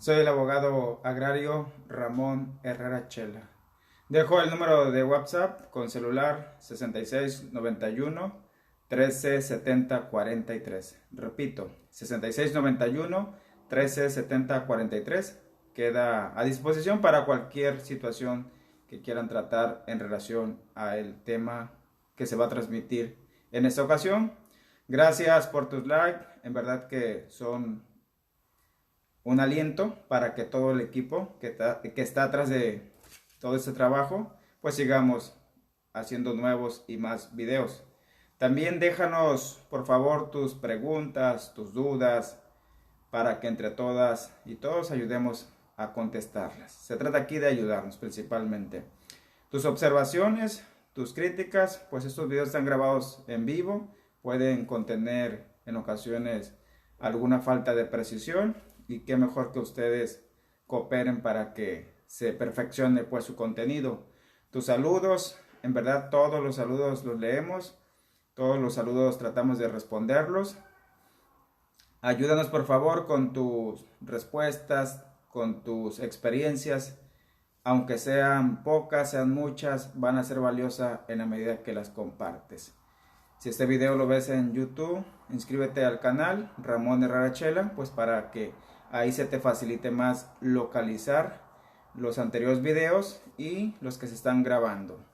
Soy el abogado agrario Ramón Herrera Chela. Dejo el número de WhatsApp con celular 6691 13 70 43. Repito, 6691 13 70 43. Queda a disposición para cualquier situación que quieran tratar en relación al tema que se va a transmitir en esta ocasión. Gracias por tus likes, en verdad que son un aliento para que todo el equipo que está atrás de todo este trabajo, pues sigamos haciendo nuevos y más videos. También déjanos, por favor, tus preguntas, tus dudas, para que entre todas y todos ayudemos a contestarlas. Se trata aquí de ayudarnos principalmente. Tus observaciones, tus críticas, pues estos videos están grabados en vivo, pueden contener en ocasiones alguna falta de precisión y qué mejor que ustedes cooperen para que se perfeccione pues su contenido. Tus saludos, en verdad todos los saludos los leemos, todos los saludos tratamos de responderlos. Ayúdanos por favor con tus respuestas, con tus experiencias, aunque sean pocas, sean muchas, van a ser valiosas en la medida que las compartes. Si este video lo ves en YouTube, inscríbete al canal Ramón Herrera Chela, pues para que ahí se te facilite más localizar los anteriores videos y los que se están grabando.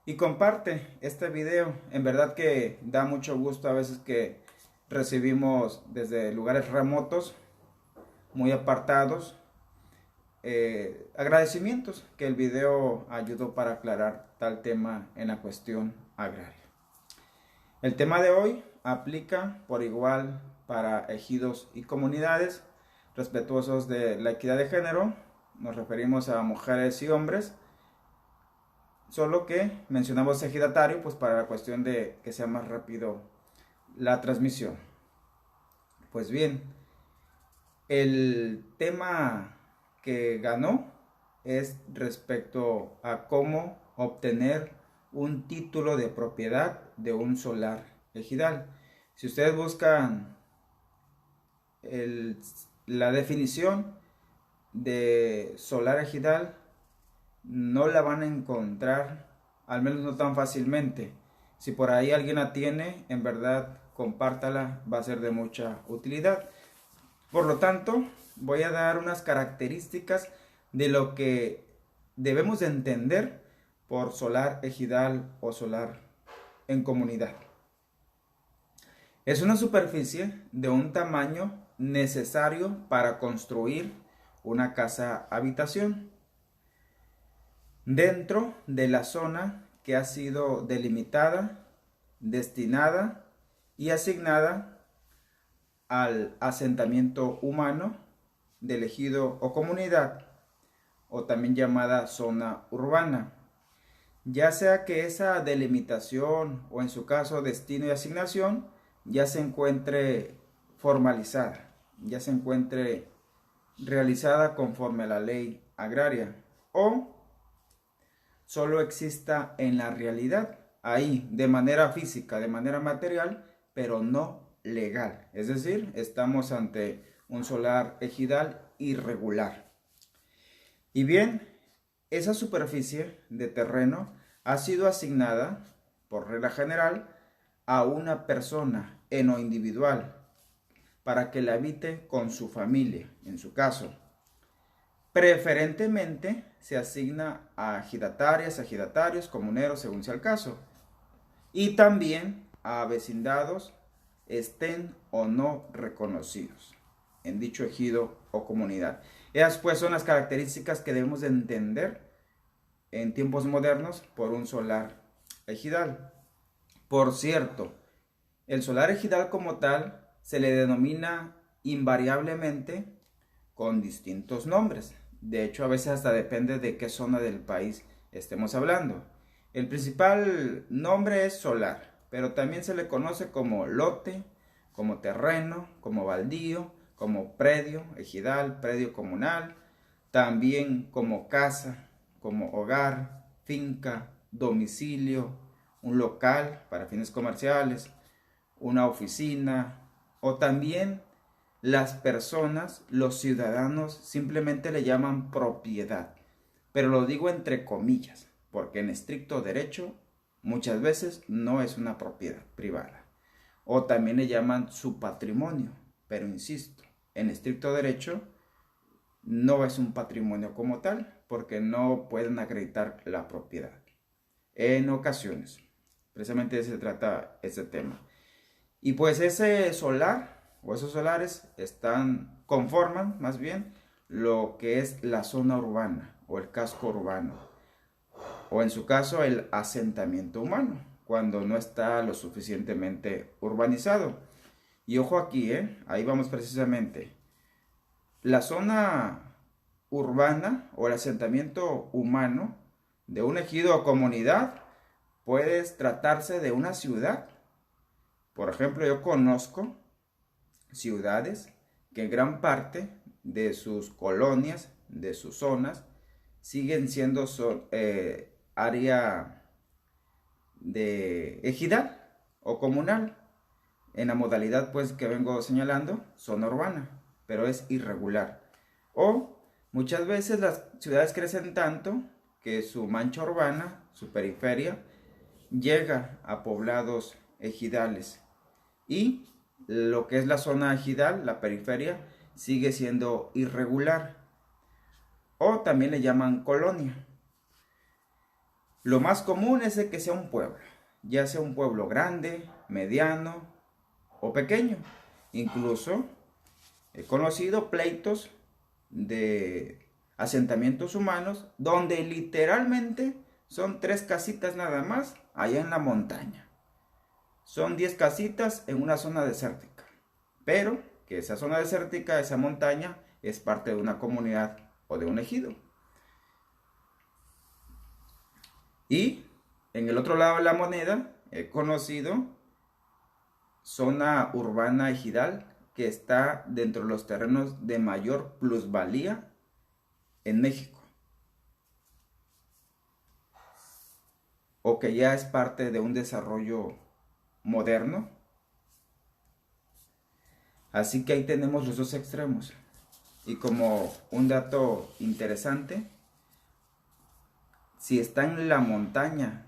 Y comparte este video, en verdad que da mucho gusto a veces que recibimos desde lugares remotos, muy apartados, agradecimientos que el video ayudó para aclarar tal tema en la cuestión agraria. El tema de hoy aplica por igual para ejidos y comunidades respetuosos de la equidad de género. Nos referimos a mujeres y hombres, solo que mencionamos ejidatario pues para la cuestión de que sea más rápido la transmisión. Pues bien, el tema que ganó es respecto a cómo obtener un título de propiedad de un solar ejidal. Si ustedes buscan la definición de solar ejidal, no la van a encontrar, al menos no tan fácilmente. Si por ahí alguien la tiene, en verdad compártala, va a ser de mucha utilidad. Por lo tanto, voy a dar unas características de lo que debemos de entender por solar ejidal o solar en comunidad. Es una superficie de un tamaño necesario para construir una casa habitación dentro de la zona que ha sido delimitada, destinada y asignada al asentamiento humano del ejido o comunidad, o también llamada zona urbana, ya sea que esa delimitación o en su caso destino y asignación ya se encuentre formalizada, ya se encuentre realizada conforme a la ley agraria, o solo exista en la realidad, ahí, de manera física, de manera material, pero no legal. Es decir, estamos ante un solar ejidal irregular. Y bien, esa superficie de terreno ha sido asignada, por regla general, a una persona en lo individual, para que la habite con su familia, en su caso. Preferentemente se asigna a ejidatarias, ejidatarios, comuneros, según sea el caso. Y también a vecindados, estén o no reconocidos en dicho ejido o comunidad. Esas pues son las características que debemos de entender en tiempos modernos por un solar ejidal. Por cierto, el solar ejidal como tal se le denomina invariablemente con distintos nombres. De hecho, a veces hasta depende de qué zona del país estemos hablando. El principal nombre es solar, pero también se le conoce como lote, como terreno, como baldío, como predio ejidal, predio comunal, también como casa, como hogar, finca, domicilio, un local para fines comerciales, una oficina o también las personas, los ciudadanos, simplemente le llaman propiedad. Pero lo digo entre comillas, porque en estricto derecho muchas veces no es una propiedad privada. O también le llaman su patrimonio, pero insisto, en estricto derecho no es un patrimonio como tal, porque no pueden acreditar la propiedad. En ocasiones, precisamente se trata ese tema. Y pues ese solar o esos solares conforman más bien lo que es la zona urbana o el casco urbano, o en su caso el asentamiento humano, cuando no está lo suficientemente urbanizado. Y ojo aquí, ahí vamos precisamente. La zona urbana o el asentamiento humano de un ejido o comunidad puede tratarse de una ciudad. Por ejemplo, yo conozco ciudades que en gran parte de sus colonias, de sus zonas, siguen siendo área de ejidal o comunal, en la modalidad pues que vengo señalando, zona urbana, pero es irregular. O muchas veces las ciudades crecen tanto que su mancha urbana, su periferia, llega a poblados ejidales, y lo que es la zona ejidal, la periferia, sigue siendo irregular, o también le llaman colonia. Lo más común es de que sea un pueblo, ya sea un pueblo grande, mediano o pequeño. Incluso he conocido pleitos de asentamientos humanos donde literalmente son 3 casitas nada más allá en la montaña. Son 10 casitas en una zona desértica, pero que esa zona desértica, esa montaña, es parte de una comunidad o de un ejido. Y en el otro lado de la moneda he conocido zona urbana ejidal que está dentro de los terrenos de mayor plusvalía en México, o que ya es parte de un desarrollo moderno. Así que ahí tenemos los dos extremos. Y como un dato interesante, si está en la montaña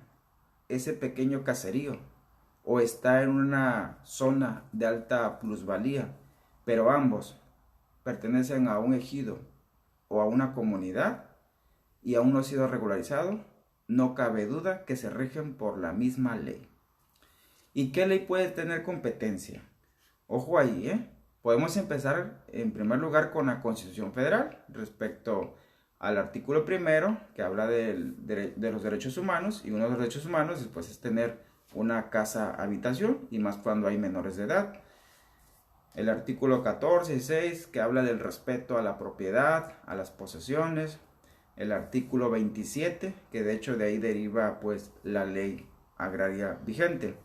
ese pequeño caserío, o está en una zona de alta plusvalía, pero ambos pertenecen a un ejido o a una comunidad y aún no ha sido regularizado, no cabe duda que se rigen por la misma ley. ¿Y qué ley puede tener competencia? Ojo ahí, Podemos empezar en primer lugar con la Constitución Federal respecto al artículo primero, que habla de los derechos humanos, y uno de los derechos humanos después es tener una casa habitación, y más cuando hay menores de edad. El artículo 14 y 6, que habla del respeto a la propiedad, a las posesiones. El artículo 27, que de hecho de ahí deriva pues la ley agraria vigente.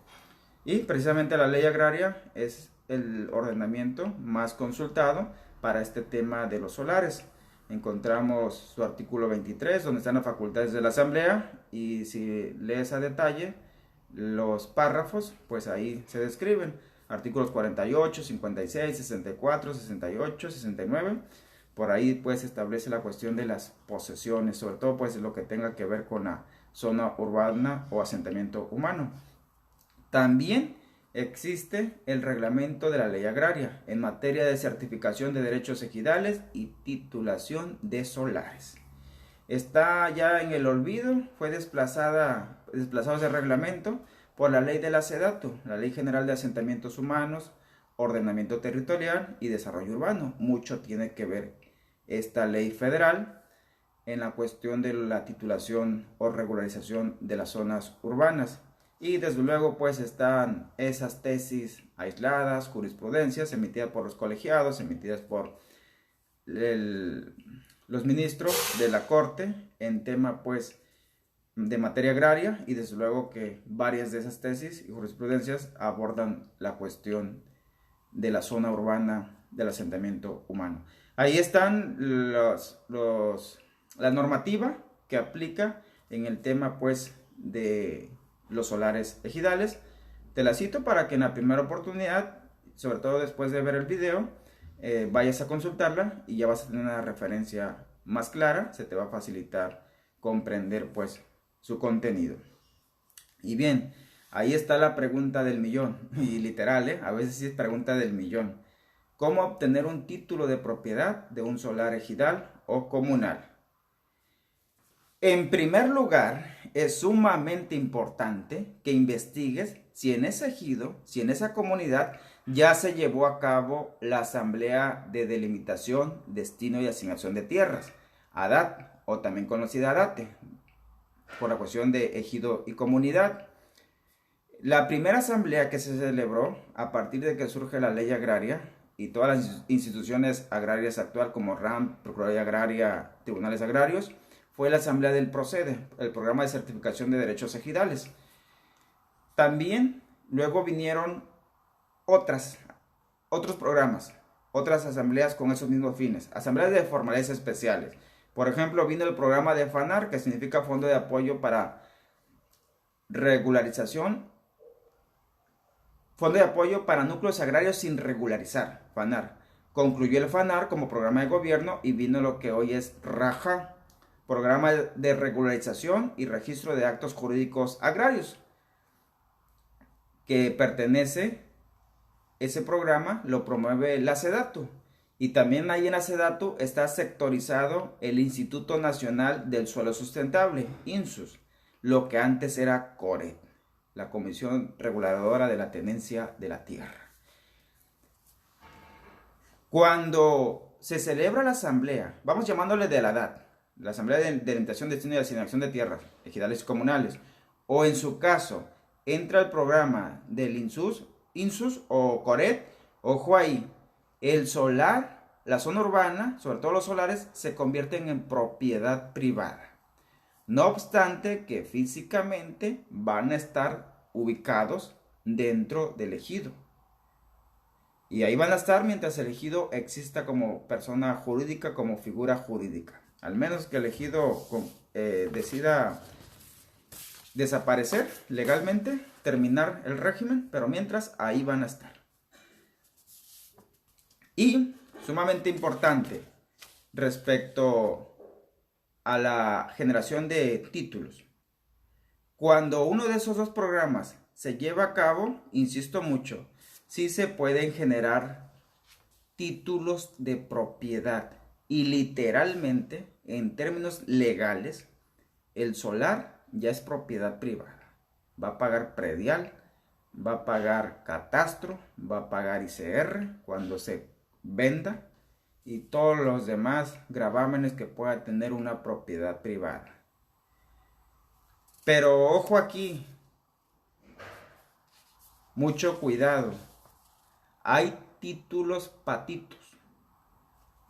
Y precisamente la ley agraria es el ordenamiento más consultado para este tema de los solares. Encontramos su artículo 23, donde están las facultades de la Asamblea, y si lees a detalle los párrafos, pues ahí se describen. Artículos 48, 56, 64, 68, 69. Por ahí pues establece la cuestión de las posesiones, sobre todo pues lo que tenga que ver con la zona urbana o asentamiento humano. También existe el reglamento de la ley agraria en materia de certificación de derechos ejidales y titulación de solares. Está ya en el olvido, fue desplazado ese reglamento por la ley de la SEDATU, la Ley General de Asentamientos Humanos, Ordenamiento Territorial y Desarrollo Urbano. Mucho tiene que ver esta ley federal en la cuestión de la titulación o regularización de las zonas urbanas. Y desde luego pues están esas tesis aisladas, jurisprudencias emitidas por los colegiados, emitidas por los ministros de la Corte en tema pues de materia agraria, y desde luego que varias de esas tesis y jurisprudencias abordan la cuestión de la zona urbana del asentamiento humano. Ahí están la normativa que aplica en el tema pues de los solares ejidales. Te la cito para que en la primera oportunidad, sobre todo después de ver el video, vayas a consultarla y ya vas a tener una referencia más clara, se te va a facilitar comprender pues su contenido. Y bien, ahí está la pregunta del millón, y literal, a veces sí es pregunta del millón. ¿Cómo obtener un título de propiedad de un solar ejidal o comunal? En primer lugar, es sumamente importante que investigues si en ese ejido, si en esa comunidad ya se llevó a cabo la Asamblea de Delimitación, Destino y Asignación de Tierras, ADAT, o también conocida ADATE, por la cuestión de ejido y comunidad. La primera asamblea que se celebró a partir de que surge la ley agraria y todas las instituciones agrarias actual como RAM, Procuraduría Agraria, Tribunales Agrarios, fue la asamblea del PROCEDE, el Programa de Certificación de Derechos Ejidales. También luego vinieron otros programas, otras asambleas con esos mismos fines, asambleas de formalidades especiales. Por ejemplo, vino el programa de FANAR, que significa Fondo de Apoyo para Regularización, Fondo de Apoyo para Núcleos Agrarios sin regularizar, FANAR. Concluyó el FANAR como programa de gobierno y vino lo que hoy es RAJA, Programa de Regularización y Registro de Actos Jurídicos Agrarios, que pertenece, ese programa lo promueve la SEDATU. Y también ahí en la SEDATU está sectorizado el Instituto Nacional del Suelo Sustentable, INSUS, lo que antes era CORE, la Comisión Reguladora de la Tenencia de la Tierra. Cuando se celebra la asamblea, vamos llamándole de la ADAT, la Asamblea de Delimitación, Destino y Asignación de Tierras, Ejidales y Comunales, o en su caso, entra el programa del INSUS o CORET, ojo ahí, el solar, la zona urbana, sobre todo los solares, se convierten en propiedad privada. No obstante que físicamente van a estar ubicados dentro del ejido. Y ahí van a estar mientras el ejido exista como persona jurídica, como figura jurídica. Al menos que el ejido decida desaparecer legalmente, terminar el régimen, pero mientras ahí van a estar. Y sumamente importante respecto a la generación de títulos. Cuando uno de esos dos programas se lleva a cabo, insisto mucho, sí se pueden generar títulos de propiedad y literalmente, en términos legales, el solar ya es propiedad privada. Va a pagar predial, va a pagar catastro, va a pagar ICR cuando se venda y todos los demás gravámenes que pueda tener una propiedad privada. Pero ojo aquí, mucho cuidado. Hay títulos patitos,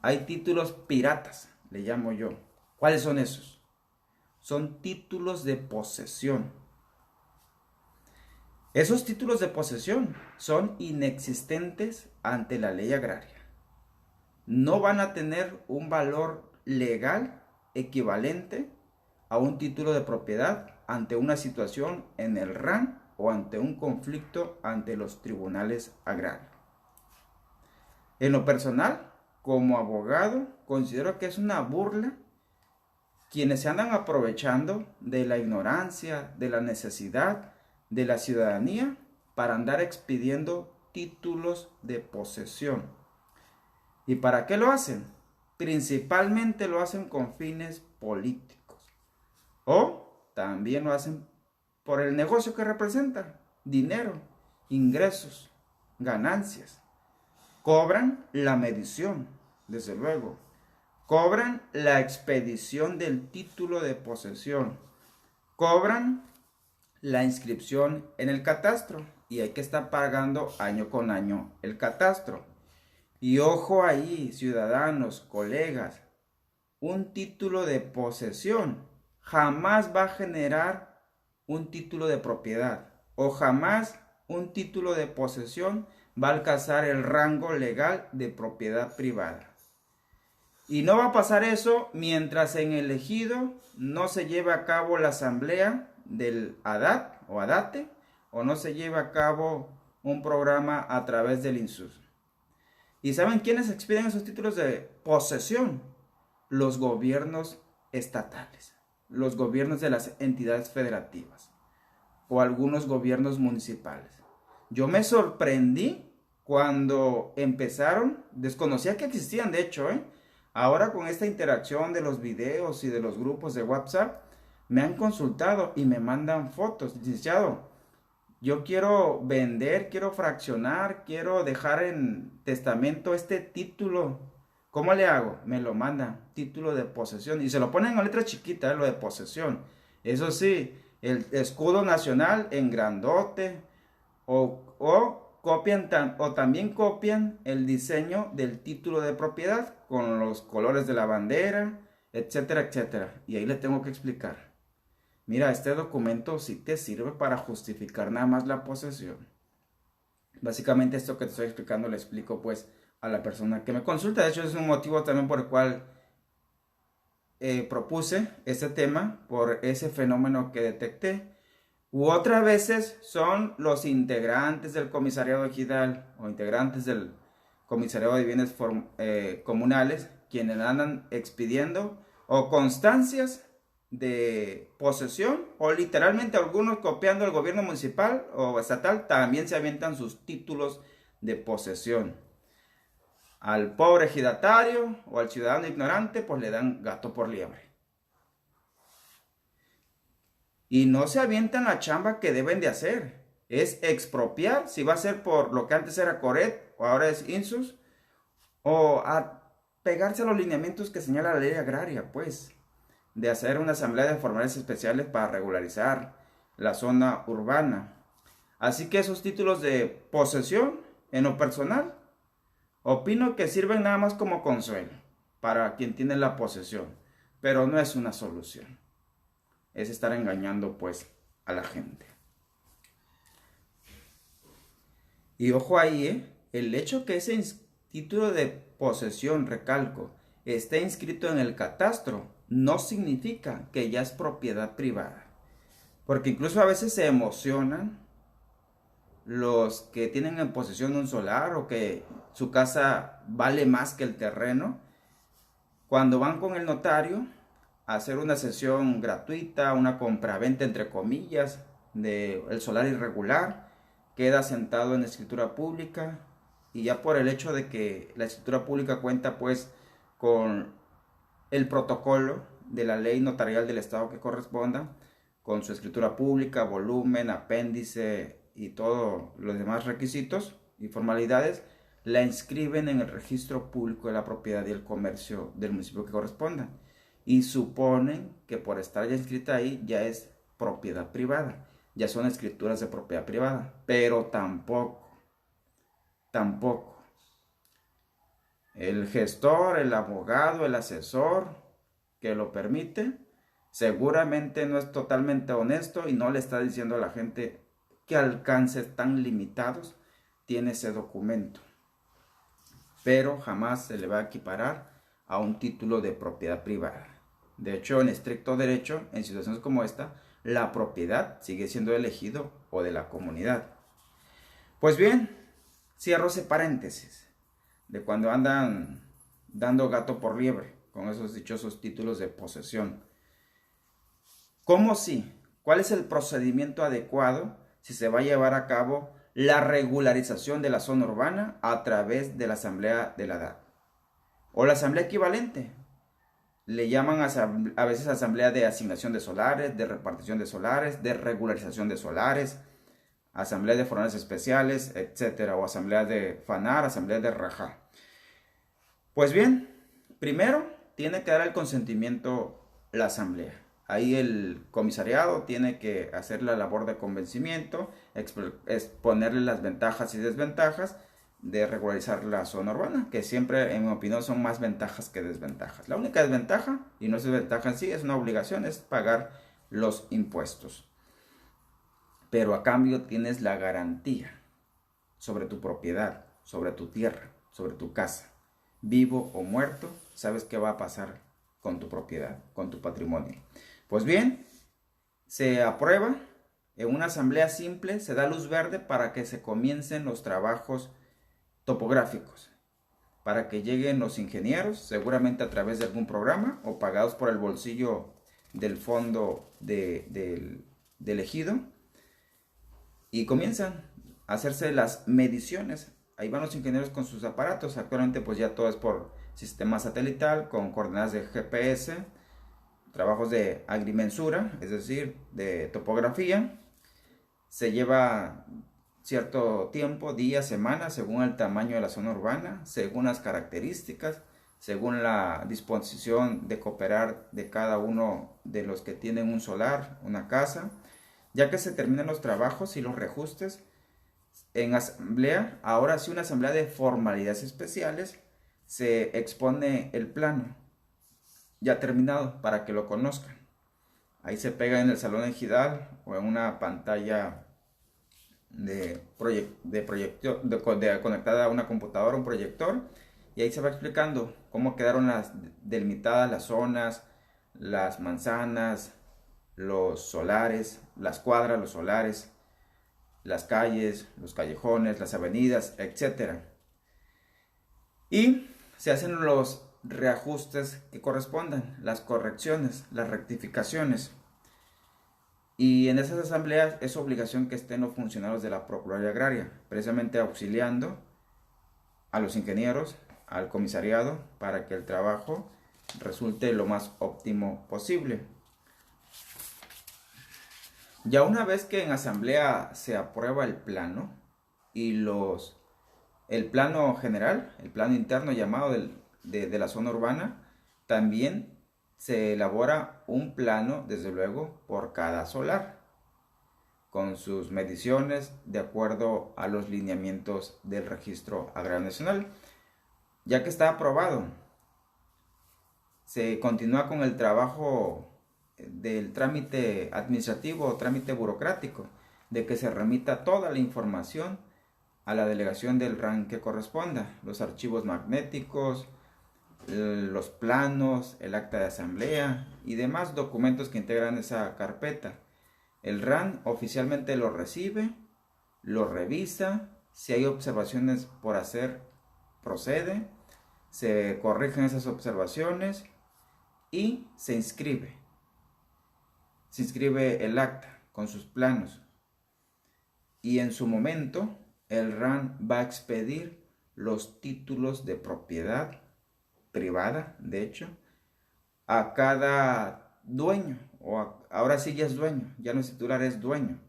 hay títulos piratas, le llamo yo. ¿Cuáles son esos? Son títulos de posesión. Esos títulos de posesión son inexistentes ante la ley agraria. No van a tener un valor legal equivalente a un título de propiedad ante una situación en el RAN o ante un conflicto ante los tribunales agrarios. En lo personal, como abogado, considero que es una burla quienes se andan aprovechando de la ignorancia, de la necesidad de la ciudadanía para andar expidiendo títulos de posesión. ¿Y para qué lo hacen? Principalmente lo hacen con fines políticos. O también lo hacen por el negocio que representa: dinero, ingresos, ganancias. Cobran la medición, desde luego. Cobran la expedición del título de posesión. Cobran la inscripción en el catastro. Y hay que estar pagando año con año el catastro. Y ojo ahí, ciudadanos, colegas, un título de posesión jamás va a generar un título de propiedad, o jamás un título de posesión va a alcanzar el rango legal de propiedad privada. Y no va a pasar eso mientras en el ejido no se lleve a cabo la asamblea del ADAT o ADATE, o no se lleve a cabo un programa a través del INSUS. ¿Y saben quiénes expiden esos títulos de posesión? Los gobiernos estatales, los gobiernos de las entidades federativas o algunos gobiernos municipales. Yo me sorprendí cuando empezaron, desconocía que existían de hecho, ahora con esta interacción de los videos y de los grupos de WhatsApp, me han consultado y me mandan fotos. Licenciado, yo quiero vender, quiero fraccionar, quiero dejar en testamento este título. ¿Cómo le hago? Me lo mandan, título de posesión. Y se lo ponen en letra chiquita, lo de posesión. Eso sí, el escudo nacional en grandote. O también copian el diseño del título de propiedad con los colores de la bandera, etcétera, etcétera. Y ahí le tengo que explicar. Mira, este documento sí te sirve para justificar nada más la posesión. Básicamente esto que te estoy explicando le explico pues a la persona que me consulta. De hecho es un motivo también por el cual propuse este tema, por ese fenómeno que detecté. U otras veces son los integrantes del comisariado ejidal o integrantes del comisariado de bienes comunales quienes andan expidiendo o constancias de posesión o literalmente algunos copiando el gobierno municipal o estatal también se avientan sus títulos de posesión. Al pobre ejidatario o al ciudadano ignorante pues le dan gato por liebre. Y no se avientan la chamba que deben de hacer. Es expropiar, si va a ser por lo que antes era Coret o ahora es Insus, o a pegarse a los lineamientos que señala la ley agraria, pues, de hacer una asamblea de formales especiales para regularizar la zona urbana. Así que esos títulos de posesión, en lo personal, opino que sirven nada más como consuelo para quien tiene la posesión, pero no es una solución. Es estar engañando pues a la gente. Y ojo ahí, el hecho que ese título de posesión, recalco, esté inscrito en el catastro, no significa que ya es propiedad privada. Porque incluso a veces se emocionan los que tienen en posesión un solar o que su casa vale más que el terreno, cuando van con el notario hacer una sesión gratuita, una compraventa entre comillas del solar irregular, queda sentado en escritura pública y ya por el hecho de que la escritura pública cuenta pues con el protocolo de la ley notarial del estado que corresponda, con su escritura pública, volumen, apéndice y todos los demás requisitos y formalidades, la inscriben en el registro público de la propiedad y el comercio del municipio que corresponda. Y suponen que por estar ya inscrita ahí ya es propiedad privada, ya son escrituras de propiedad privada, pero tampoco el gestor, el abogado, el asesor que lo permite, seguramente no es totalmente honesto y no le está diciendo a la gente qué alcances tan limitados tiene ese documento, pero jamás se le va a equiparar a un título de propiedad privada. De hecho, en estricto derecho, en situaciones como esta, la propiedad sigue siendo del ejido o de la comunidad. Pues bien, cierro ese paréntesis de cuando andan dando gato por liebre con esos dichosos títulos de posesión. ¿Cómo sí? ¿Cuál es el procedimiento adecuado si se va a llevar a cabo la regularización de la zona urbana a través de la asamblea de la edad? O la asamblea equivalente. Le llaman a veces asamblea de asignación de solares, de repartición de solares, de regularización de solares, asamblea de formales especiales, etcétera, o asamblea de FANAR, asamblea de RAJA. Pues bien, primero tiene que dar el consentimiento la asamblea. Ahí el comisariado tiene que hacer la labor de convencimiento, exponerle las ventajas y desventajas de regularizar la zona urbana, que siempre, en mi opinión, son más ventajas que desventajas. La única desventaja, y no es desventaja en sí, es una obligación, es pagar los impuestos. Pero a cambio tienes la garantía sobre tu propiedad, sobre tu tierra, sobre tu casa. Vivo o muerto, sabes qué va a pasar con tu propiedad, con tu patrimonio. Pues bien, se aprueba en una asamblea simple, se da luz verde para que se comiencen los trabajos topográficos. para que lleguen los ingenieros, seguramente a través de algún programa o pagados por el bolsillo del fondo del ejido, y comienzan a hacerse las mediciones. Ahí van los ingenieros con sus aparatos. Actualmente pues ya todo es por sistema satelital con coordenadas de GPS, trabajos de agrimensura, es decir, de topografía. Se lleva cierto tiempo, días, semanas, según el tamaño de la zona urbana, según las características, según la disposición de cooperar de cada uno de los que tienen un solar, una casa. Ya que se terminan los trabajos y los reajustes, en asamblea, ahora sí una asamblea de formalidades especiales, se expone el plano ya terminado para que lo conozcan. Ahí se pega en el salón ejidal o en una pantalla conectada a una computadora, un proyector, y ahí se va explicando cómo quedaron delimitadas las zonas, las manzanas, los solares, las cuadras, los solares, las calles, los callejones, las avenidas, etc. Y se hacen los reajustes que correspondan, las correcciones, las rectificaciones. Y en esas asambleas es obligación que estén los funcionarios de la Procuraduría Agraria, precisamente auxiliando a los ingenieros, al comisariado, para que el trabajo resulte lo más óptimo posible. Ya una vez que en asamblea se aprueba el plano y el plano general, el plano interno llamado de la zona urbana, también se elabora un plano, desde luego, por cada solar, con sus mediciones de acuerdo a los lineamientos del Registro Agrario Nacional. Ya que está aprobado, se continúa con el trabajo del trámite administrativo o trámite burocrático, de que se remita toda la información a la delegación del RAN que corresponda, los archivos magnéticos, los planos, el acta de asamblea y demás documentos que integran esa carpeta. El RAN oficialmente lo recibe, lo revisa, si hay observaciones por hacer, procede, se corrigen esas observaciones y se inscribe. Se inscribe el acta con sus planos y en su momento el RAN va a expedir los títulos de propiedad privada, de hecho, a cada dueño, ahora sí ya es dueño, ya no es titular, es dueño,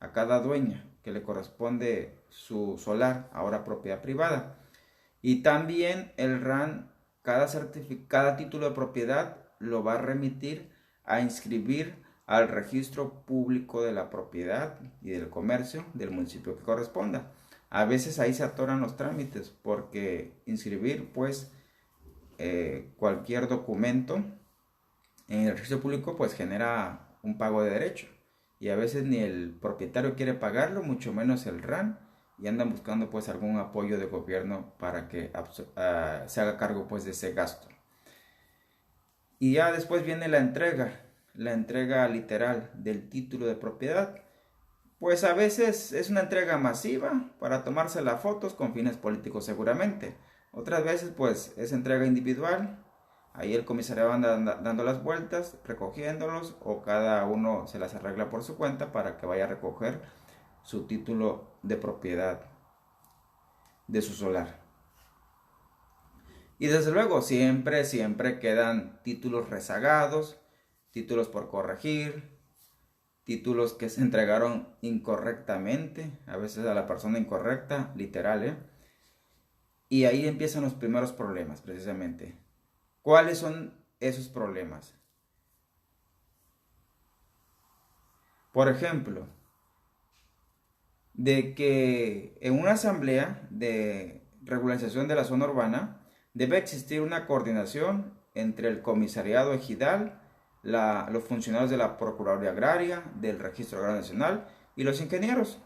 a cada dueña que le corresponde su solar, ahora propiedad privada. Y también el RAN, cada título de propiedad lo va a remitir a inscribir al registro público de la propiedad y del comercio del municipio que corresponda. A veces ahí se atoran los trámites porque inscribir pues cualquier documento en el registro público pues genera un pago de derecho y a veces ni el propietario quiere pagarlo, mucho menos el RAN, y andan buscando pues algún apoyo de gobierno para que se haga cargo pues de ese gasto. Y ya después viene la entrega literal del título de propiedad. Pues a veces es una entrega masiva para tomarse las fotos con fines políticos seguramente. Otras veces pues es entrega individual. Ahí el comisario anda dando las vueltas, recogiéndolos, o cada uno se las arregla por su cuenta para que vaya a recoger su título de propiedad de su solar. Y desde luego siempre quedan títulos rezagados, títulos por corregir, títulos que se entregaron incorrectamente, a veces a la persona incorrecta, literal, Y ahí empiezan los primeros problemas, precisamente. ¿Cuáles son esos problemas? Por ejemplo, de que en una asamblea de regularización de la zona urbana debe existir una coordinación entre el comisariado ejidal, los funcionarios de la Procuraduría Agraria, del Registro Agrario Nacional y los ingenieros,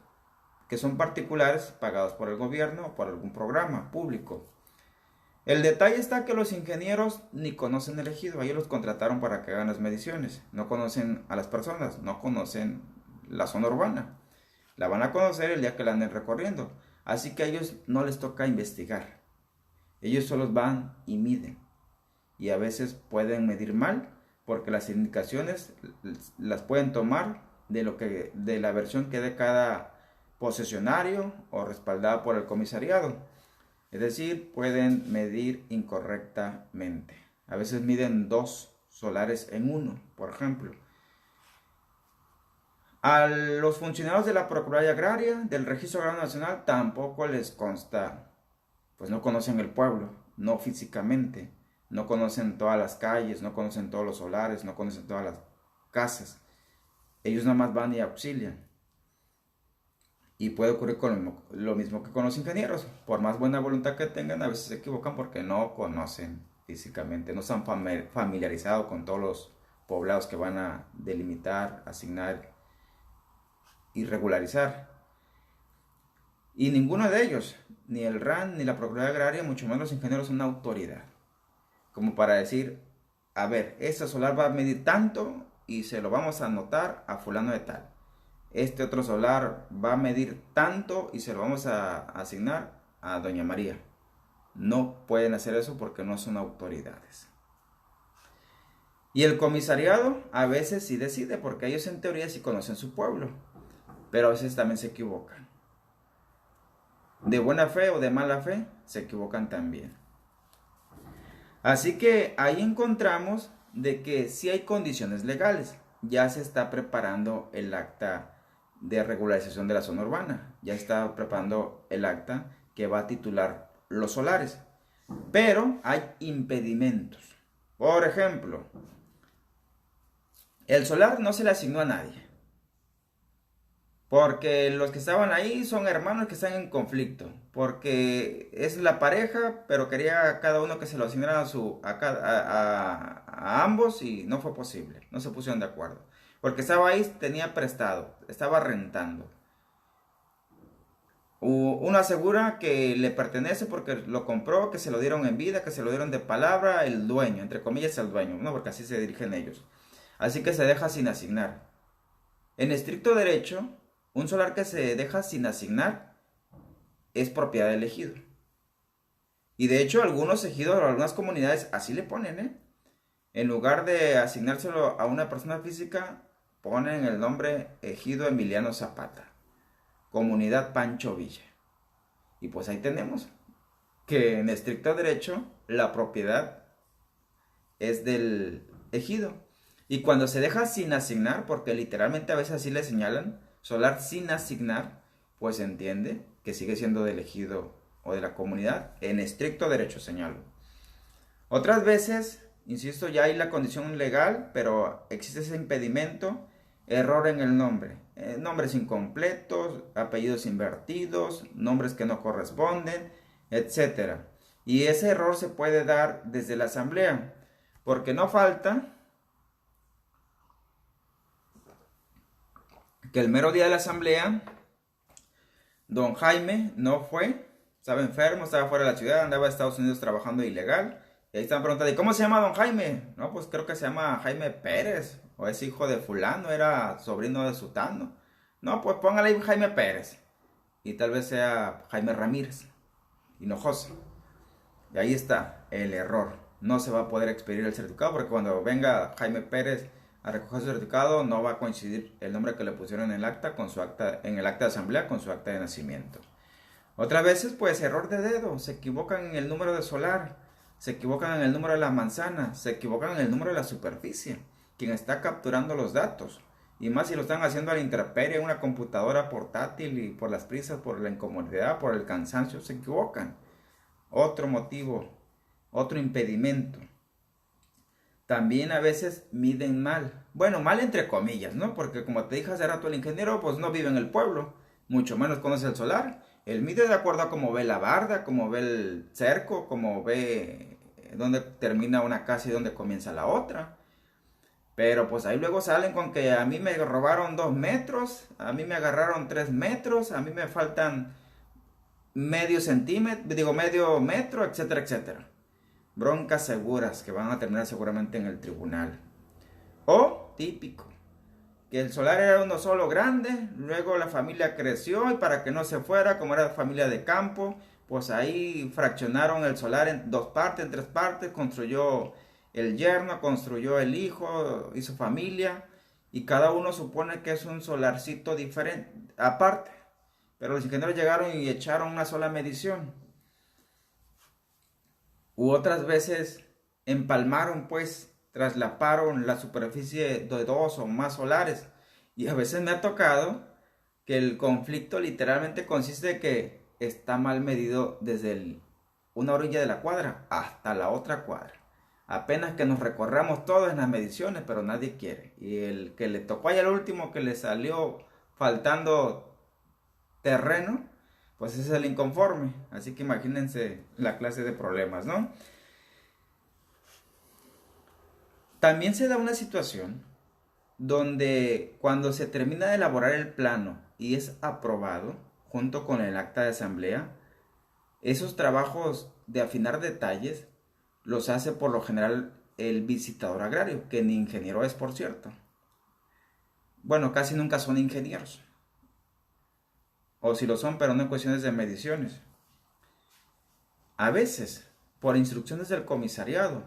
que son particulares pagados por el gobierno o por algún programa público. El detalle está que los ingenieros ni conocen el ejido, ellos los contrataron para que hagan las mediciones, no conocen a las personas, no conocen la zona urbana. La van a conocer el día que la anden recorriendo, así que a ellos no les toca investigar. Ellos solo van y miden. Y a veces pueden medir mal porque las indicaciones las pueden tomar de la versión que dé cada posesionario o respaldada por el comisariado. Es decir, pueden medir incorrectamente. A veces miden 2 solares en uno, por ejemplo. A los funcionarios de la Procuraduría Agraria, del Registro Agrario Nacional, tampoco les consta, pues no conocen el pueblo, no físicamente, no conocen todas las calles, no conocen todos los solares, no conocen todas las casas. Ellos nada más van y auxilian. Y puede ocurrir con lo mismo que con los ingenieros. Por más buena voluntad que tengan, a veces se equivocan porque no conocen físicamente, no están familiarizados con todos los poblados que van a delimitar, asignar y regularizar. Y ninguno de ellos, ni el RAN, ni la Procuraduría Agraria, mucho menos los ingenieros, son una autoridad. Como para decir, a ver, este solar va a medir tanto y se lo vamos a anotar a fulano de tal. Este otro solar va a medir tanto y se lo vamos a asignar a doña María. No pueden hacer eso porque no son autoridades. Y el comisariado a veces sí decide, porque ellos en teoría sí conocen su pueblo, pero a veces también se equivocan. De buena fe o de mala fe, se equivocan también. Así que ahí encontramos de que sí hay condiciones legales. Ya se está preparando el acta de regularización de la zona urbana. Ya está preparando el acta que va a titular los solares. Pero hay impedimentos. Por ejemplo, el solar no se le asignó a nadie. Porque los que estaban ahí son hermanos que están en conflicto. Porque es la pareja, pero quería cada uno que se lo asignara a ambos y no fue posible. No se pusieron de acuerdo. Porque estaba ahí, tenía prestado, estaba rentando. Uno asegura que le pertenece porque lo compró, que se lo dieron en vida, que se lo dieron de palabra el dueño, entre comillas el dueño, no, porque así se dirigen ellos. Así que se deja sin asignar. En estricto derecho, un solar que se deja sin asignar es propiedad del ejido. Y de hecho algunos ejidos o algunas comunidades así le ponen, ¿eh? En lugar de asignárselo a una persona física, ponen el nombre Ejido Emiliano Zapata, Comunidad Pancho Villa. Y pues ahí tenemos que en estricto derecho la propiedad es del ejido. Y cuando se deja sin asignar, porque literalmente a veces así le señalan, solar sin asignar, pues se entiende que sigue siendo del ejido o de la comunidad, en estricto derecho señalo. Otras veces, insisto, ya hay la condición legal, pero existe ese impedimento, error en el nombre, nombres incompletos, apellidos invertidos, nombres que no corresponden, etc. Y ese error se puede dar desde la asamblea, porque no falta que el mero día de la asamblea, don Jaime no fue, estaba enfermo, estaba fuera de la ciudad, andaba en Estados Unidos trabajando ilegal. Y ahí están preguntando, ¿y cómo se llama don Jaime? No, pues creo que se llama Jaime Pérez, o es hijo de fulano, era sobrino de sutano. No, pues póngale ahí Jaime Pérez. Y tal vez sea Jaime Ramírez, Hinojosa. Y ahí está el error. No se va a poder expedir el certificado porque cuando venga Jaime Pérez a recoger su certificado no va a coincidir el nombre que le pusieron en el acta con su acta, en el acta de asamblea con su acta de nacimiento. Otras veces, pues, error de dedo. Se equivocan en el número de solar, se equivocan en el número de la manzana, se equivocan en el número de la superficie. Quien está capturando los datos. Y más si lo están haciendo a la intemperie en una computadora portátil y por las prisas, por la incomodidad, por el cansancio, se equivocan. Otro motivo, otro impedimento. También a veces miden mal. Bueno, mal entre comillas, ¿no? Porque como te dije hace rato, el ingeniero pues no vive en el pueblo, mucho menos conoce el solar. Él mide de acuerdo a cómo ve la barda, cómo ve el cerco, cómo ve dónde termina una casa y dónde comienza la otra. Pero pues ahí luego salen con que a mí me robaron 2 metros, a mí me agarraron 3 metros, a mí me faltan medio metro, etcétera, etcétera. Broncas seguras que van a terminar seguramente en el tribunal. O típico, que el solar era uno solo grande, luego la familia creció y para que no se fuera, como era familia de campo, pues ahí fraccionaron el solar en 2 partes, en 3 partes, construyó el yerno, construyó el hijo, hizo familia, y cada uno supone que es un solarcito diferente, aparte. Pero los ingenieros llegaron y echaron una sola medición. U otras veces empalmaron, pues, traslaparon la superficie de 2 o más solares. Y a veces me ha tocado que el conflicto literalmente consiste en que está mal medido desde una orilla de la cuadra hasta la otra cuadra. Apenas que nos recorramos todos en las mediciones, pero nadie quiere. Y el que le tocó allá al último, que le salió faltando terreno, pues ese es el inconforme. Así que imagínense la clase de problemas, ¿no? También se da una situación donde cuando se termina de elaborar el plano y es aprobado junto con el acta de asamblea, esos trabajos de afinar detalles los hace por lo general el visitador agrario, que ni ingeniero es, por cierto. Bueno, casi nunca son ingenieros. O si lo son, pero no en cuestiones de mediciones. A veces, por instrucciones del comisariado,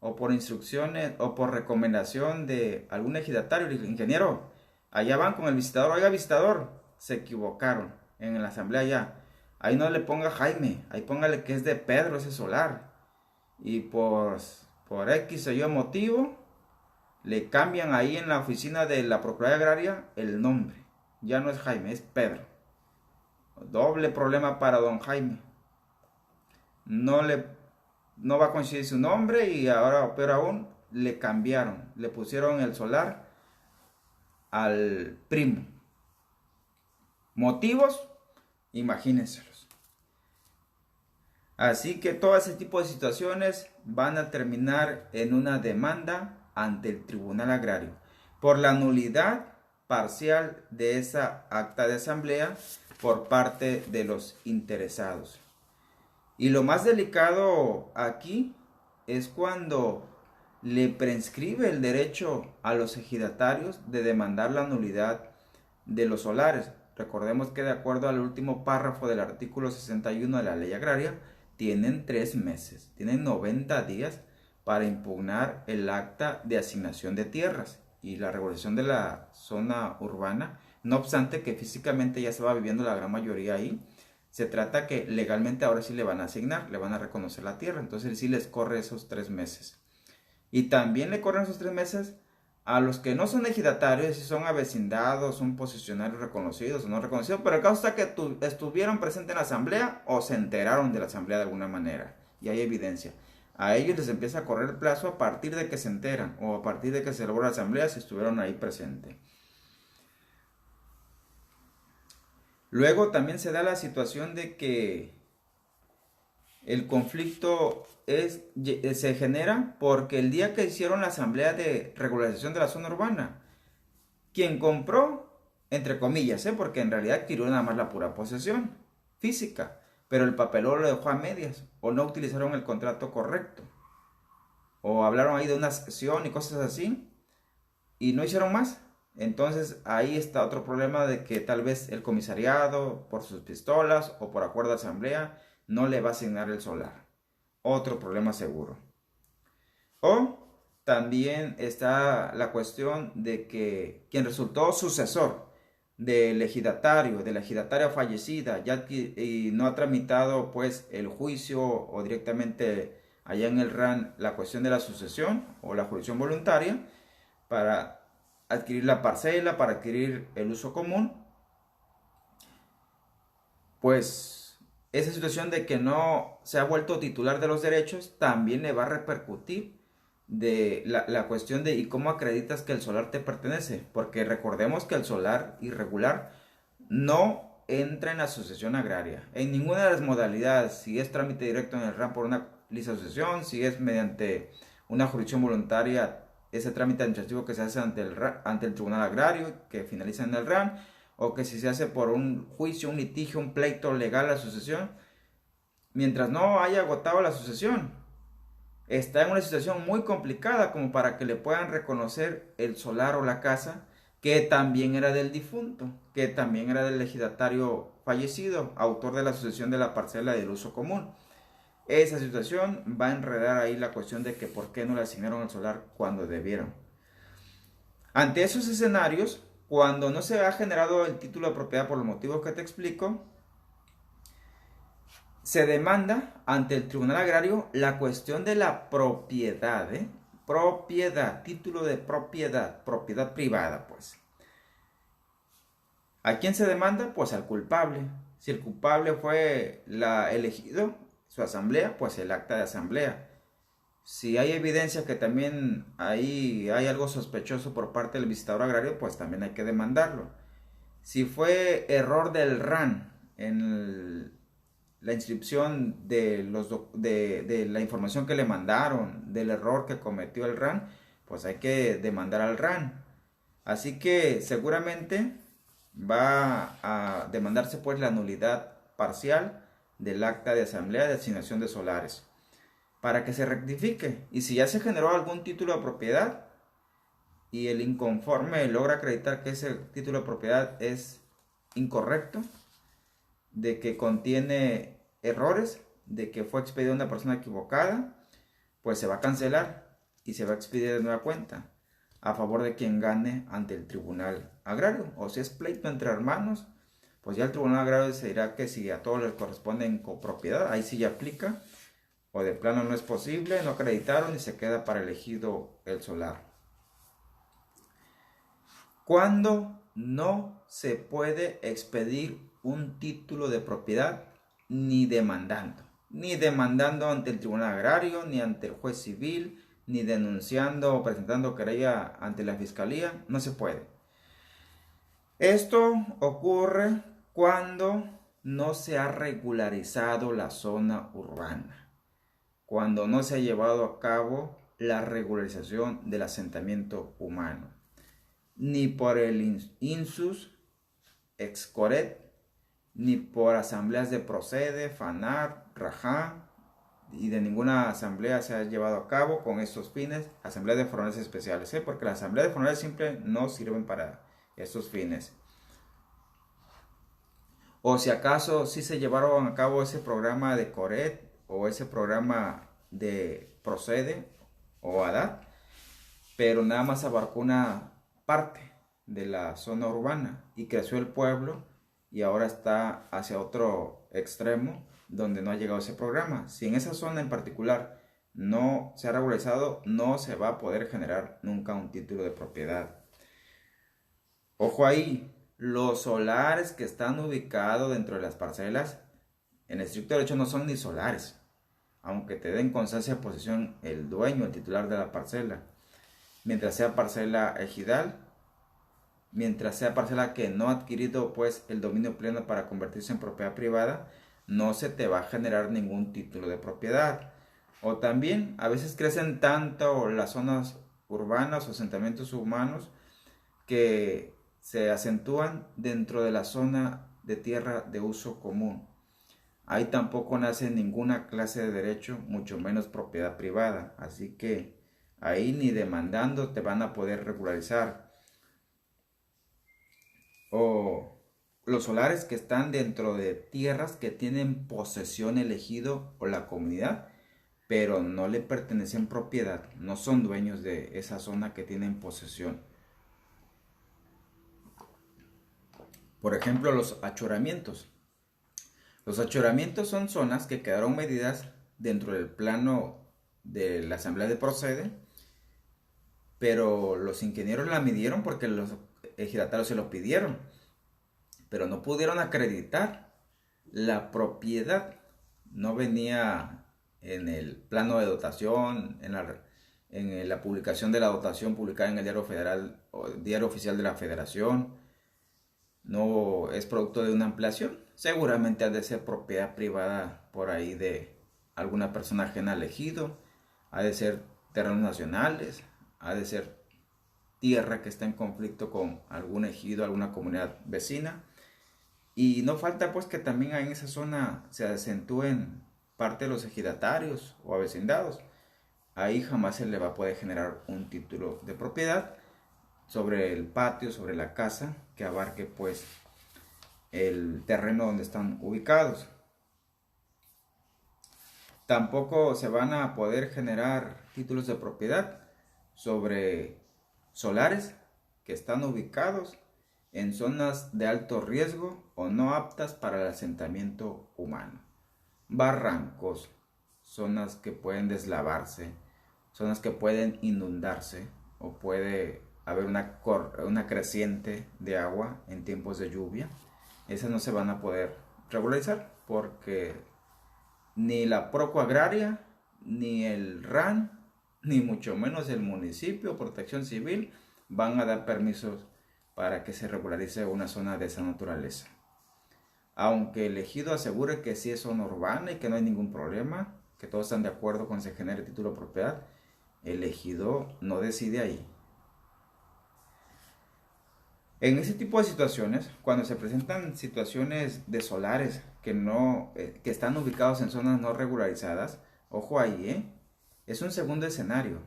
o por instrucciones, o por recomendación de algún ejidatario, el ingeniero, allá van con el visitador, oiga visitador, se equivocaron en la asamblea ya. Ahí no le ponga Jaime, ahí póngale que es de Pedro ese solar. Y por X o Y motivo, le cambian ahí en la oficina de la Procuraduría Agraria el nombre. Ya no es Jaime, es Pedro. Doble problema para don Jaime. No va a coincidir su nombre y ahora, peor aún, le cambiaron. Le pusieron el solar al primo. ¿Motivos? Imagínenselos. Así que todo ese tipo de situaciones van a terminar en una demanda ante el Tribunal Agrario por la nulidad parcial de esa acta de asamblea por parte de los interesados. Y lo más delicado aquí es cuando le prescribe el derecho a los ejidatarios de demandar la nulidad de los solares. Recordemos que de acuerdo al último párrafo del artículo 61 de la Ley Agraria, tienen 3 meses, tienen 90 días para impugnar el acta de asignación de tierras y la regulación de la zona urbana. No obstante que físicamente ya se va viviendo la gran mayoría ahí, se trata que legalmente ahora sí le van a asignar, le van a reconocer la tierra, entonces sí les corre esos 3 meses. Y también le corren esos 3 meses a los que no son ejidatarios, si son avecindados, son posicionarios reconocidos o no reconocidos, pero el caso está que estuvieron presentes en la asamblea o se enteraron de la asamblea de alguna manera, y hay evidencia. A ellos les empieza a correr el plazo a partir de que se enteran o a partir de que se celebró la asamblea si estuvieron ahí presentes. Luego también se da la situación de que el conflicto se genera porque el día que hicieron la asamblea de regularización de la zona urbana, quien compró, entre comillas, porque en realidad adquirió nada más la pura posesión física, pero el papelón lo dejó a medias, o no utilizaron el contrato correcto, o hablaron ahí de una cesión y cosas así, y no hicieron más. Entonces ahí está otro problema de que tal vez el comisariado, por sus pistolas o por acuerdo de asamblea, no le va a asignar el solar. Otro problema seguro. O también está la cuestión de que quien resultó sucesor del ejidatario, de la ejidataria fallecida, ya que y no ha tramitado pues el juicio o directamente allá en el RAN la cuestión de la sucesión o la jurisdicción voluntaria para adquirir la parcela, para adquirir el uso común, pues esa situación de que no se ha vuelto titular de los derechos también le va a repercutir de la cuestión de ¿y cómo acreditas que el solar te pertenece? Porque recordemos que el solar irregular no entra en la asociación agraria, en ninguna de las modalidades, si es trámite directo en el RAN por una lista de asociación, si es mediante una jurisdicción voluntaria, ese trámite administrativo que se hace ante el Tribunal Agrario, que finaliza en el RAN, o que si se hace por un juicio, un litigio, un pleito legal a la sucesión, mientras no haya agotado la sucesión, está en una situación muy complicada como para que le puedan reconocer el solar o la casa que también era del difunto, que también era del ejidatario fallecido, autor de la sucesión de la parcela del uso común. Esa situación va a enredar ahí la cuestión de que por qué no le asignaron el solar cuando debieron. Ante esos escenarios, cuando no se ha generado el título de propiedad por los motivos que te explico, se demanda ante el Tribunal Agrario la cuestión de la propiedad, propiedad, título de propiedad, propiedad privada, pues. ¿A quién se demanda? Pues al culpable. Si el culpable fue elegido, su asamblea, pues el acta de asamblea. Si hay evidencia que también ahí hay algo sospechoso por parte del visitador agrario, pues también hay que demandarlo. Si fue error del RAN en la inscripción de la información que le mandaron, del error que cometió el RAN, pues hay que demandar al RAN. Así que seguramente va a demandarse pues la nulidad parcial del acta de asamblea de asignación de solares para que se rectifique. Y si ya se generó algún título de propiedad y el inconforme logra acreditar que ese título de propiedad es incorrecto, de que contiene errores, de que fue expedida una persona equivocada, pues se va a cancelar y se va a expedir de nueva cuenta a favor de quien gane ante el Tribunal Agrario. O si es pleito entre hermanos, pues ya el Tribunal Agrario decidirá que si a todos les corresponde en copropiedad, ahí sí ya aplica, o de plano no es posible, no acreditaron y se queda para el ejido el solar. ¿Cuándo no se puede expedir un título de propiedad? Ni demandando ante el Tribunal Agrario, ni ante el juez civil, ni denunciando o presentando querella ante la fiscalía, no se puede. Esto ocurre cuando no se ha regularizado la zona urbana, cuando no se ha llevado a cabo la regularización del asentamiento humano, ni por el INSUS, Excoret, ni por asambleas de Procede, FANAR, RAJA, y de ninguna asamblea se ha llevado a cabo con estos fines, asambleas de forales especiales, porque las asambleas de forales simples no sirven para estos fines. O si acaso sí se llevaron a cabo ese programa de CORET o ese programa de Procede o ADAT, pero nada más abarcó una parte de la zona urbana y creció el pueblo y ahora está hacia otro extremo donde no ha llegado ese programa. Si en esa zona en particular no se ha regularizado, no se va a poder generar nunca un título de propiedad. Ojo ahí, los solares que están ubicados dentro de las parcelas, en estricto derecho no son ni solares, aunque te den constancia de posesión el dueño, el titular de la parcela. Mientras sea parcela ejidal, mientras sea parcela que no ha adquirido pues el dominio pleno para convertirse en propiedad privada, no se te va a generar ningún título de propiedad. O también a veces crecen tanto las zonas urbanas o asentamientos humanos que se acentúan dentro de la zona de tierra de uso común. Ahí tampoco nace ninguna clase de derecho, mucho menos propiedad privada. Así que ahí ni demandando te van a poder regularizar. O los solares que están dentro de tierras que tienen posesión el ejido o la comunidad, pero no le pertenecen propiedad, no son dueños de esa zona que tienen posesión. Por ejemplo, los achoramientos. Los achoramientos son zonas que quedaron medidas dentro del plano de la Asamblea de Procede, pero los ingenieros la midieron porque los ejidatarios se lo pidieron, pero no pudieron acreditar la propiedad. No venía en el plano de dotación, en la publicación de la dotación publicada en el Diario Federal o Diario Oficial de la Federación. No es producto de una ampliación. Seguramente ha de ser propiedad privada por ahí de alguna persona ajena al ejido. Ha de ser terrenos nacionales. Ha de ser tierra que está en conflicto con algún ejido, alguna comunidad vecina. Y no falta pues que también en esa zona se acentúen parte de los ejidatarios o avecindados. Ahí jamás se le va a poder generar un título de propiedad, sobre el patio, sobre la casa, que abarque pues el terreno donde están ubicados. Tampoco se van a poder generar títulos de propiedad sobre solares que están ubicados en zonas de alto riesgo o no aptas para el asentamiento humano. Barrancos, zonas que pueden deslavarse, zonas que pueden inundarse o puede haber una creciente de agua en tiempos de lluvia. Esas no se van a poder regularizar porque ni la Proco Agraria, ni el RAN, ni mucho menos el municipio, Protección Civil, van a dar permisos para que se regularice una zona de esa naturaleza. Aunque el ejido asegure que sí es zona urbana y que no hay ningún problema, que todos están de acuerdo con que se genere título de propiedad, el ejido no decide ahí. En ese tipo de situaciones, cuando se presentan situaciones de solares que están ubicados en zonas no regularizadas, ojo ahí, es un segundo escenario.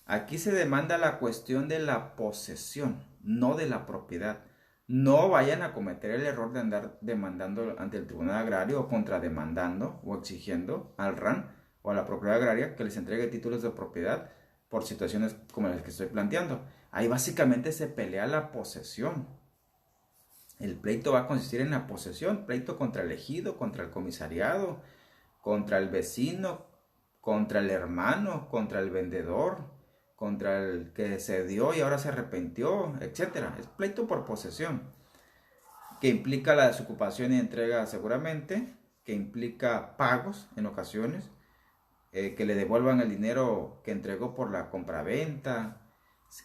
Aquí se demanda la cuestión de la posesión, no de la propiedad. No vayan a cometer el error de andar demandando ante el Tribunal Agrario o contrademandando o exigiendo al RAN o a la Procuraduría Agraria que les entregue títulos de propiedad por situaciones como las que estoy planteando. Ahí básicamente se pelea la posesión. El pleito va a consistir en la posesión, pleito contra el ejido, contra el comisariado, contra el vecino, contra el hermano, contra el vendedor, contra el que se dio y ahora se arrepintió, etc. Es pleito por posesión, que implica la desocupación y entrega seguramente, que implica pagos en ocasiones, que le devuelvan el dinero que entregó por la compraventa,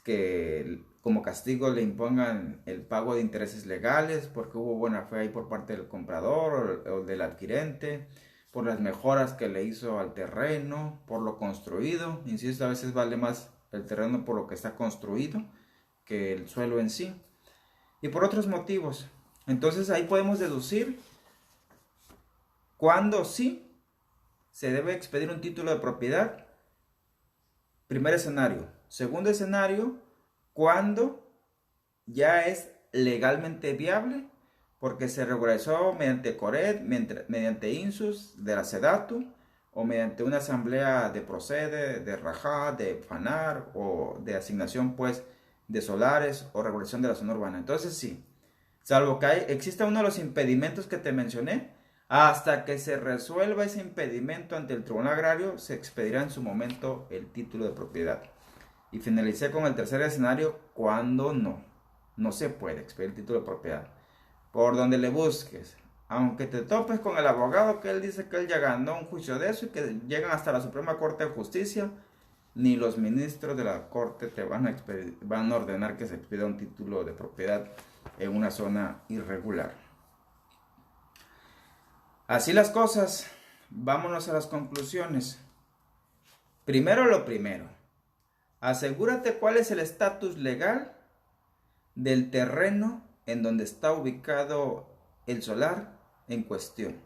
que como castigo le impongan el pago de intereses legales porque hubo buena fe ahí por parte del comprador o del adquirente, por las mejoras que le hizo al terreno, por lo construido. Insisto, a veces vale más el terreno por lo que está construido que el suelo en sí, y por otros motivos. Entonces ahí podemos deducir cuándo sí se debe expedir un título de propiedad. Primer escenario. Segundo escenario, cuando ya es legalmente viable porque se regularizó mediante CORED, mediante INSUS de la SEDATU o mediante una asamblea de PROCEDE, de RAJA, de FANAR o de asignación pues de solares o regulación de la zona urbana. Entonces sí, salvo que exista uno de los impedimentos que te mencioné, hasta que se resuelva ese impedimento ante el Tribunal Agrario, se expedirá en su momento el título de propiedad. Y finalicé con el tercer escenario, cuando no se puede expedir el título de propiedad. Por donde le busques, aunque te topes con el abogado que él dice que él ya ganó un juicio de eso y que llegan hasta la Suprema Corte de Justicia, ni los ministros de la Corte te van a ordenar que se expida un título de propiedad en una zona irregular. Así las cosas, vámonos a las conclusiones. Primero lo primero, asegúrate cuál es el estatus legal del terreno en donde está ubicado el solar en cuestión.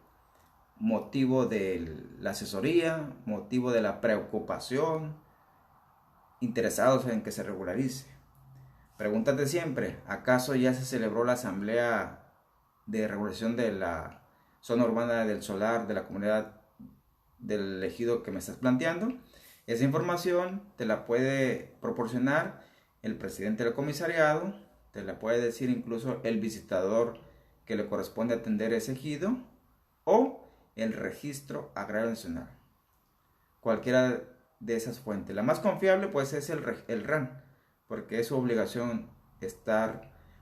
Motivo de la asesoría, motivo de la preocupación, interesados en que se regularice. Pregúntate siempre, ¿acaso ya se celebró la asamblea de regulación de la zona urbana del solar de la comunidad del ejido que me estás planteando? Esa información te la puede proporcionar el presidente del comisariado, te la puede decir incluso el visitador que le corresponde atender ese ejido o el Registro Agrario Nacional. Cualquiera de esas fuentes. La más confiable pues es el RAN, porque es su obligación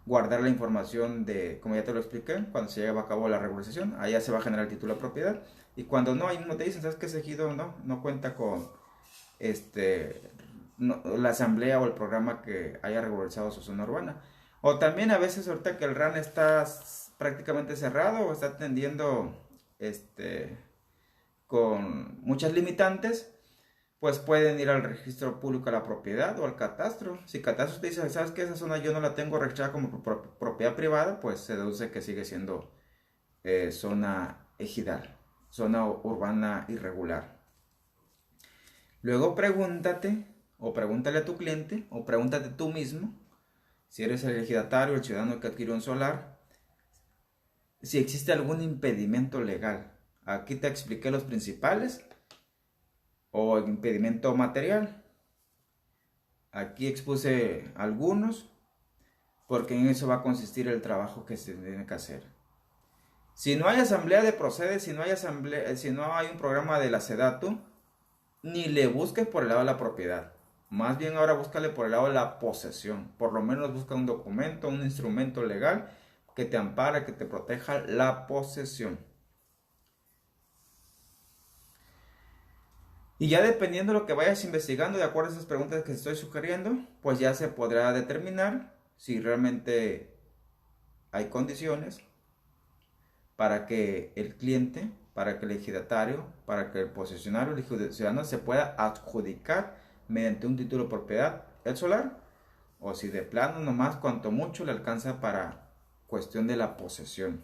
guardar la información de, como ya te lo expliqué, cuando se lleva a cabo la regularización, allá se va a generar el título de propiedad. Y cuando no, ahí mismo te dicen, ¿sabes qué? Ese ejido no cuenta con la asamblea o el programa que haya regularizado su zona urbana. O también a veces ahorita que el RAN está prácticamente cerrado o está atendiendo con muchas limitantes, pues pueden ir al registro público de la propiedad o al catastro. Si catastro te dice, ¿sabes qué? Esa zona yo no la tengo registrada como propiedad privada, pues se deduce que sigue siendo zona ejidal, zona urbana irregular. Luego pregúntate, o pregúntale a tu cliente, o pregúntate tú mismo, si eres el ejidatario, el ciudadano que adquirió un solar, si existe algún impedimento legal. Aquí te expliqué los principales, o impedimento material. Aquí expuse algunos, porque en eso va a consistir el trabajo que se tiene que hacer. Si no hay asamblea de procede, si no hay un programa de la SEDATU, ni le busques por el lado de la propiedad. Más bien ahora búscale por el lado de la posesión. Por lo menos busca un documento, un instrumento legal que te ampare, que te proteja la posesión. Y ya dependiendo de lo que vayas investigando, de acuerdo a esas preguntas que estoy sugiriendo, pues ya se podrá determinar si realmente hay condiciones para que el cliente, para que el ejidatario, para que el posesionario, el ciudadano se pueda adjudicar mediante un título de propiedad el solar, o si de plano nomás cuanto mucho le alcanza para cuestión de la posesión.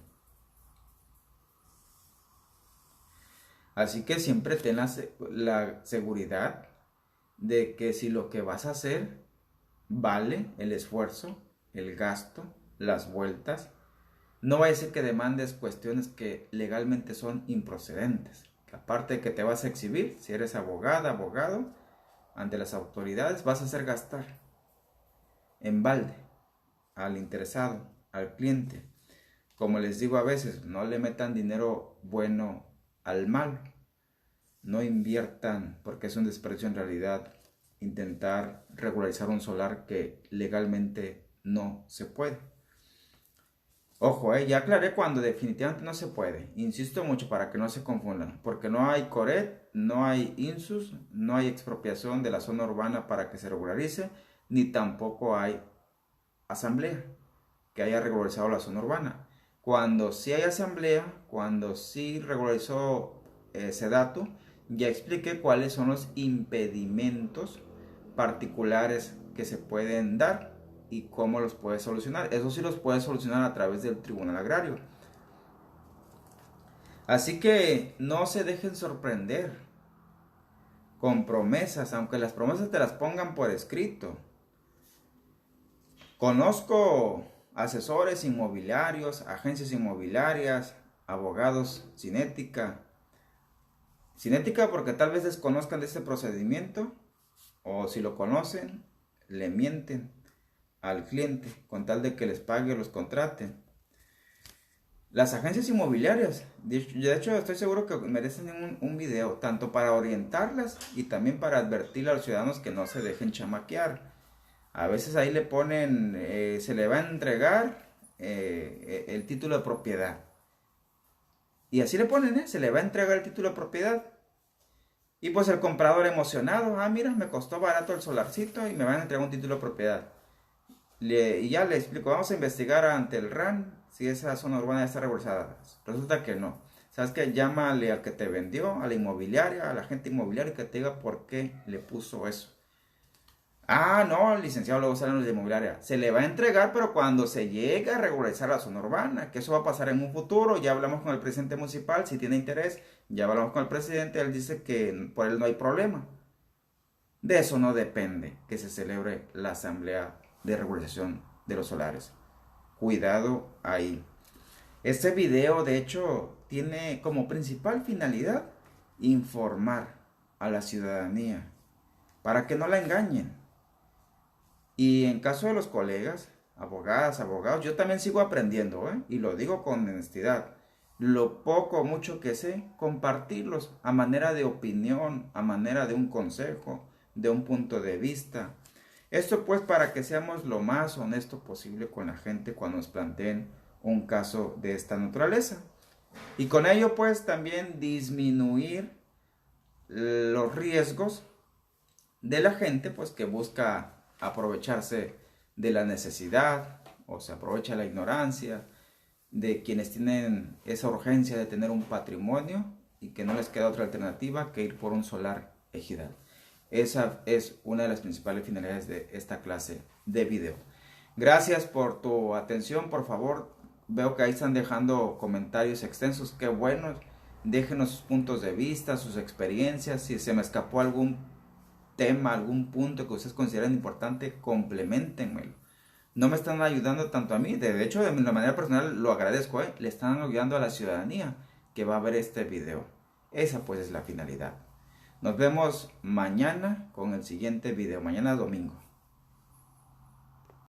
Así que siempre ten la seguridad de que si lo que vas a hacer vale el esfuerzo, el gasto, las vueltas, no vaya a ser que demandes cuestiones que legalmente son improcedentes. Aparte de que te vas a exhibir, si eres abogada, abogado, ante las autoridades, vas a hacer gastar en balde al interesado, al cliente. Como les digo a veces, no le metan dinero bueno al malo. No inviertan, porque es un desperdicio en realidad, intentar regularizar un solar que legalmente no se puede. Ojo, ya aclaré cuando definitivamente no se puede. Insisto mucho para que no se confundan, porque no hay CORET, no hay INSUS, no hay expropiación de la zona urbana para que se regularice, ni tampoco hay asamblea que haya regularizado la zona urbana. Cuando sí hay asamblea, cuando sí regularizó SEDATU, ya expliqué cuáles son los impedimentos particulares que se pueden dar y cómo los puedes solucionar. Eso sí los puedes solucionar a través del Tribunal Agrario. Así que no se dejen sorprender con promesas, aunque las promesas te las pongan por escrito. Conozco asesores inmobiliarios, agencias inmobiliarias, abogados sin ética. Sin ética porque tal vez desconozcan de este procedimiento, o si lo conocen, le mienten al cliente con tal de que les pague o los contraten. Las agencias inmobiliarias, de hecho estoy seguro que merecen un video, tanto para orientarlas y también para advertirle a los ciudadanos que no se dejen chamaquear. A veces ahí le ponen, se le va a entregar el título de propiedad. Y así le ponen, se le va a entregar el título de propiedad. Y pues el comprador emocionado, mira, me costó barato el solarcito y me van a entregar un título de propiedad. Y ya le explico, vamos a investigar ante el RAN si esa zona urbana está regularizada. Resulta que no. ¿Sabes qué? Llámale al que te vendió, a la inmobiliaria, a la agente inmobiliaria que te diga por qué le puso eso. No, licenciado, luego salen los de inmobiliaria. Se le va a entregar, pero cuando se llegue a regularizar la zona urbana, que eso va a pasar en un futuro. Ya hablamos con el presidente municipal, si tiene interés. Ya hablamos con el presidente, él dice que por él no hay problema. De eso no depende que se celebre la asamblea de regularización de los solares. Cuidado ahí. Este video, de hecho, tiene como principal finalidad informar a la ciudadanía para que no la engañen. Y en caso de los colegas, abogadas, abogados, yo también sigo aprendiendo, y lo digo con honestidad. Lo poco o mucho que sé, compartirlos a manera de opinión, a manera de un consejo, de un punto de vista. Esto pues para que seamos lo más honesto posible con la gente cuando nos planteen un caso de esta naturaleza. Y con ello pues también disminuir los riesgos de la gente pues que busca aprovecharse de la necesidad o se aprovecha la ignorancia de quienes tienen esa urgencia de tener un patrimonio y que no les queda otra alternativa que ir por un solar ejidal. Esa es una de las principales finalidades de esta clase de video. Gracias por tu atención. Por favor, veo que ahí están dejando comentarios extensos. Qué bueno. Déjenos sus puntos de vista, sus experiencias. Si se me escapó algún tema, algún punto que ustedes consideren importante, complementenmelo. no me están ayudando tanto a mí, de hecho de la manera personal lo agradezco, le están ayudando a la ciudadanía que va a ver este video. Esa pues es la finalidad. Nos vemos mañana con el siguiente video, mañana domingo.